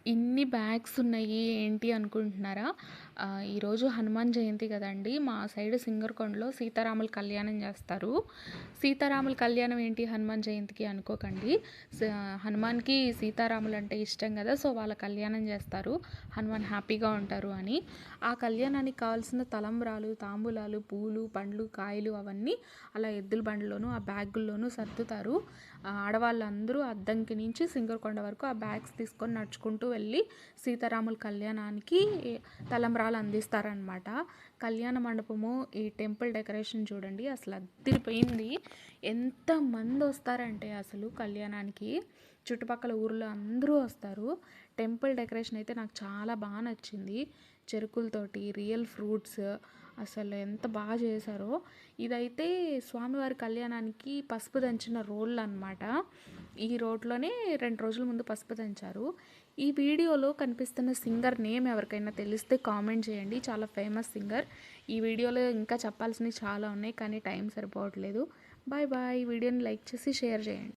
ఇన్ని బ్యాగ్స్ ఉన్నాయి ఏంటి అనుకుంటున్నారా? ఈరోజు హనుమాన్ జయంతి కదండీ! మా సైడ్ సింగరకొండలో సీతారాముల కళ్యాణం చేస్తారు. సీతారాముల కళ్యాణం ఏంటి హనుమాన్ జయంతికి అనుకోకండి. స హనుమాన్‌కి సీతారాములు అంటే ఇష్టం కదా! సో, వాళ్ళ కళ్యాణం చేస్తారు. హనుమాన్ హ్యాపీగా ఉంటారు అని. ఆ కళ్యాణానికి కావాల్సిన తలంబ్రాలు, తాంబూలాలు, పూలు, పండ్లు, కాయలు అవన్నీ అలా ఎద్దుల బండిలోను, ఆ బ్యాగుల్లోనూ సర్దుతారు. ఆడవాళ్ళందరూ అద్దంకి నుంచి సింగరకొండ వరకు ఆ బ్యాగ్స్ తీసుకొని నడుచుకుంటూ వెళ్ళి సీతారాముల కళ్యాణానికి తలంబ్రాలు అందిస్తారనమాట. కళ్యాణ మండపము, ఈ టెంపుల్ డెకరేషన్ చూడండి అసలు అద్దిరిపోయింది. ఎంతమంది వస్తారంటే అసలు కళ్యాణానికి చుట్టుపక్కల ఊర్లో అందరూ వస్తారు. టెంపుల్ డెకరేషన్ అయితే నాకు చాలా బాగా నచ్చింది. చెరుకులతోటి రియల్ ఫ్రూట్స్ అసలు ఎంత బాగా చేశారో. ఇదైతే స్వామివారి కళ్యాణానికి పసుపు దంచిన రోళ్ళు అనమాట. ఈ రోడ్లోనే 2 రోజుల ముందు పసుపు దంచారు. ఈ వీడియోలో కనిపిస్తున్న సింగర్ నేమ్ ఎవరికైనా తెలిస్తే కామెంట్ చేయండి. చాలా ఫేమస్ సింగర్. ఈ వీడియోలో ఇంకా చెప్పాల్సినవి చాలా ఉన్నాయి కానీ టైం సరిపోవట్లేదు. Bye bye. వీడియోని లైక్ చేసి షేర్ చేయండి.